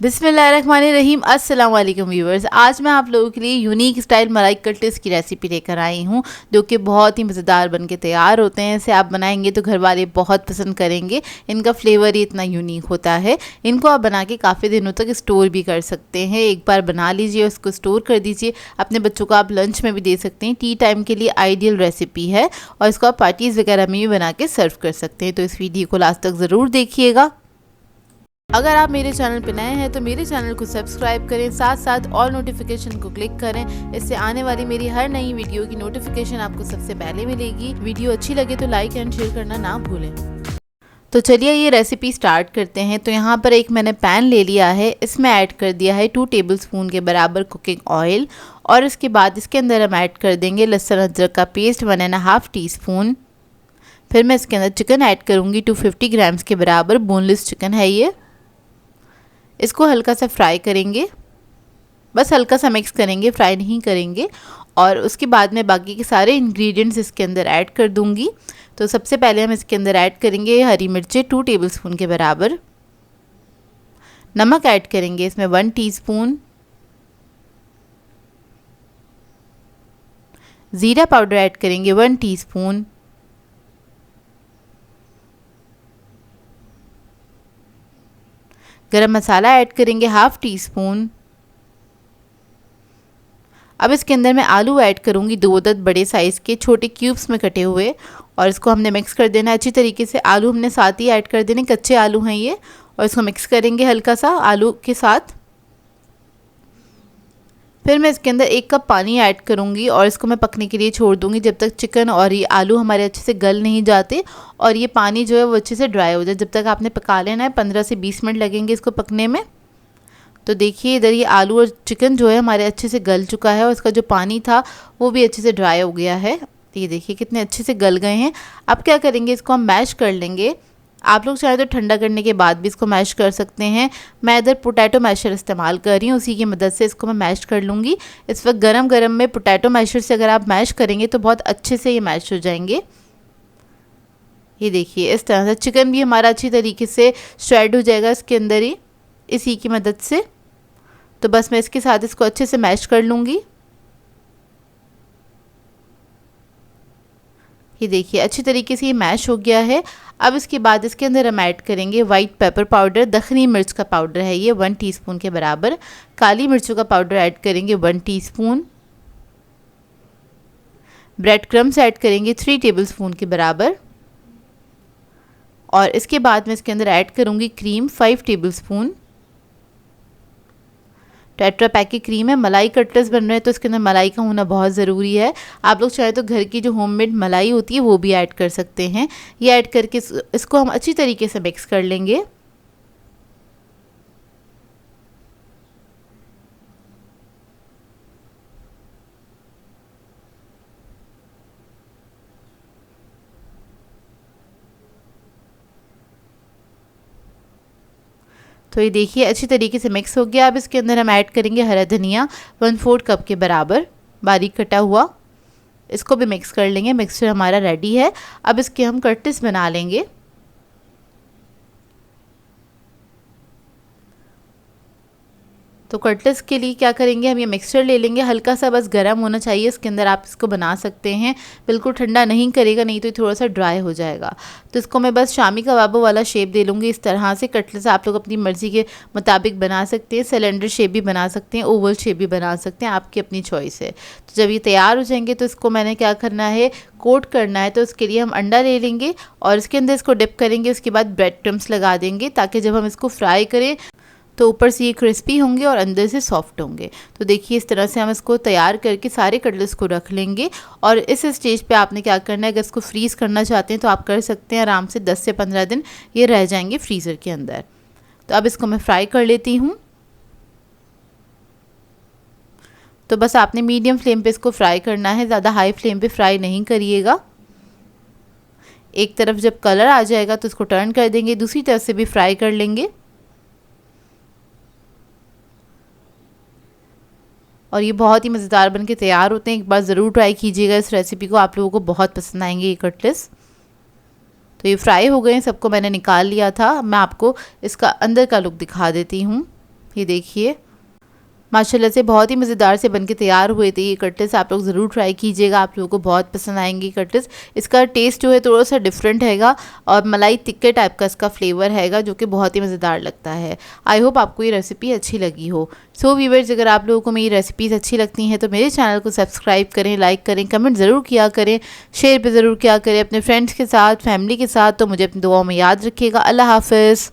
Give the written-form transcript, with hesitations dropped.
बिस्मिल्लाहिर्रहमानिर्रहीम। अस्सलाम वालेकुम व्यूवर्स। आज मैं आप लोगों के लिए यूनिक स्टाइल मलाई कटलेट्स की रेसिपी लेकर आई हूँ, जो कि बहुत ही मज़ेदार बन के तैयार होते हैं। इसे आप बनाएंगे तो घर वाले बहुत पसंद करेंगे। इनका फ्लेवर ही इतना यूनिक होता है। इनको आप बना के काफ़ी दिनों तक स्टोर भी कर सकते हैं। एक बार बना लीजिए, उसको स्टोर कर दीजिए। अपने बच्चों को आप लंच में भी दे सकते हैं। टी टाइम के लिए आइडियल रेसिपी है और इसको आप पार्टीज़ वगैरह में भी बना के सर्व कर सकते हैं। तो इस वीडियो को लास्ट तक ज़रूर देखिएगा। अगर आप मेरे चैनल पर नए हैं तो मेरे चैनल को सब्सक्राइब करें, साथ साथ ऑल नोटिफिकेशन को क्लिक करें। इससे आने वाली मेरी हर नई वीडियो की नोटिफिकेशन आपको सबसे पहले मिलेगी। वीडियो अच्छी लगे तो लाइक एंड शेयर करना ना भूलें। तो चलिए ये रेसिपी स्टार्ट करते हैं। तो यहाँ पर एक मैंने पैन ले लिया है, इसमें ऐड कर दिया है 2 टेबलस्पून के बराबर कुकिंग ऑयल और इसके बाद इसके अंदर हम ऐड कर देंगे लहसुन अदरक का पेस्ट 1.5 टीस्पून। फिर मैं इसके अंदर चिकन ऐड करूँगी 250 ग्राम्स के बराबर, बोनलेस चिकन है ये। इसको हल्का सा फ्राई करेंगे, बस हल्का सा मिक्स करेंगे, फ्राई नहीं करेंगे। और उसके बाद में बाकी के सारे इंग्रेडिएंट्स इसके अंदर ऐड कर दूंगी। तो सबसे पहले हम इसके अंदर ऐड करेंगे हरी मिर्चें 2 टेबलस्पून के बराबर। नमक ऐड करेंगे इसमें 1 टीस्पून। ज़ीरा पाउडर ऐड करेंगे 1 टीस्पून। गरम मसाला ऐड करेंगे 1/2 टीस्पून। अब इसके अंदर मैं आलू ऐड करूंगी 2 अदद बड़े साइज़ के छोटे क्यूब्स में कटे हुए, और इसको हमने मिक्स कर देना है अच्छी तरीके से। आलू हमने साथ ही ऐड कर देने, कच्चे आलू हैं ये, और इसको मिक्स करेंगे हल्का सा आलू के साथ। फिर मैं इसके अंदर 1 कप पानी ऐड करूंगी और इसको मैं पकने के लिए छोड़ दूंगी जब तक चिकन और ये आलू हमारे अच्छे से गल नहीं जाते और ये पानी जो है वो अच्छे से ड्राई हो जाए। जब तक आपने पका लेना है, 15 से 20 मिनट लगेंगे इसको पकने में। तो देखिए इधर ये आलू और चिकन जो है हमारे अच्छे से गल चुका है और इसका जो पानी था वो भी अच्छे से ड्राई हो गया है। ये देखिए कितने अच्छे से गल गए हैं। अब क्या करेंगे, इसको हम मैश कर लेंगे। आप लोग चाहे तो ठंडा करने के बाद भी इसको मैश कर सकते हैं। मैं इधर पोटैटो मैशर इस्तेमाल कर रही हूँ, उसी की मदद से इसको मैं मैश कर लूँगी। इस वक्त गरम गरम में पोटैटो मैशर से अगर आप मैश करेंगे तो बहुत अच्छे से ये मैश हो जाएंगे। ये देखिए इस तरह से चिकन भी हमारा अच्छी तरीके से श्रेड हो जाएगा इसके अंदर ही, इसी की मदद से। तो बस मैं इसके साथ इसको अच्छे से मैश कर लूँगी। ये देखिए अच्छी तरीके से ये मैश हो गया है। अब इसके बाद इसके अंदर हम ऐड करेंगे वाइट पेपर पाउडर, दखनी मिर्च का पाउडर है ये 1 टीस्पून के बराबर। काली मिर्चों का पाउडर ऐड करेंगे 1 टीस्पून। ब्रेड क्रम्स ऐड करेंगे 3 टेबलस्पून के बराबर। और इसके बाद मैं इसके अंदर ऐड करूँगी क्रीम 5 टेबलस्पून। टेट्रा पैक की क्रीम है। मलाई कटलेट्स बन रहे हैं तो इसके अंदर मलाई का होना बहुत ज़रूरी है। आप लोग चाहे तो घर की जो होममेड मलाई होती है वो भी ऐड कर सकते हैं। ये ऐड करके इसको हम अच्छी तरीके से मिक्स कर लेंगे। तो ये देखिए अच्छी तरीके से मिक्स हो गया। अब इसके अंदर हम ऐड करेंगे हरा धनिया 1/4 कप के बराबर बारीक कटा हुआ। इसको भी मिक्स कर लेंगे। मिक्सचर हमारा रेडी है। अब इसके हम कटलेट्स बना लेंगे। तो कटलेट्स के लिए क्या करेंगे, हम ये मिक्सचर ले लेंगे, हल्का सा बस गर्म होना चाहिए इसके अंदर आप इसको बना सकते हैं। बिल्कुल ठंडा नहीं करेगा, नहीं तो थोड़ा सा ड्राई हो जाएगा। तो इसको मैं बस शामी कबाबों वाला शेप दे लूँगी। इस तरह से कटलेट्स आप लोग अपनी मर्ज़ी के मुताबिक बना सकते हैं। सिलेंडर शेप भी बना सकते हैं, ओवल शेप भी बना सकते हैं, आपकी अपनी चॉइस है। तो जब ये तैयार हो जाएंगे तो इसको मैंने क्या करना है, कोट करना है। तो उसके लिए हम अंडा ले लेंगे और इसके अंदर इसको डिप करेंगे। उसके बाद ब्रेड क्रम्स लगा देंगे ताकि जब हम इसको फ्राई करें तो ऊपर से ये क्रिस्पी होंगे और अंदर से सॉफ्ट होंगे। तो देखिए इस तरह से हम इसको तैयार करके सारे कटलेट्स को रख लेंगे। और इस स्टेज पे आपने क्या करना है, अगर इसको फ्रीज़ करना चाहते हैं तो आप कर सकते हैं। आराम से 10 से 15 दिन ये रह जाएंगे फ्रीज़र के अंदर। तो अब इसको मैं फ्राई कर लेती हूँ। तो बस आपने मीडियम फ्लेम पे इसको फ्राई करना है, ज़्यादा हाई फ्लेम पे फ्राई नहीं करिएगा। एक तरफ जब कलर आ जाएगा तो इसको टर्न कर देंगे, दूसरी तरफ से भी फ्राई कर लेंगे। और ये बहुत ही मज़ेदार बनके तैयार होते हैं। एक बार ज़रूर ट्राई कीजिएगा इस रेसिपी को, आप लोगों को बहुत पसंद आएंगे ये कटलेट्स। तो ये फ्राई हो गए हैं, सबको मैंने निकाल लिया था। मैं आपको इसका अंदर का लुक दिखा देती हूँ। ये देखिए माशाल्लाह से बहुत ही मज़ेदार से बनके तैयार हुए थे ये कटलेट्स। आप लोग ज़रूर ट्राई कीजिएगा, आप लोगों को बहुत पसंद आएंगे कटलेट्स। इसका टेस्ट जो है थोड़ा सा डिफरेंट हैगा और मलाई टिक्के टाइप का इसका फ्लेवर हैगा जो कि बहुत ही मज़ेदार लगता है। आई होप आपको ये रेसिपी अच्छी लगी हो। सो व्यूअर्स, अगर आप लोगों को मेरी रेसिपीज़ अच्छी लगती हैं तो मेरे चैनल को सब्सक्राइब करें, लाइक करें, कमेंट ज़रूर किया करें, शेयर भी ज़रूर किया करें अपने फ्रेंड्स के साथ, फैमिली के साथ। तो मुझे अपनी दुआओं में याद रखिएगा। अल्लाह हाफ़िज़।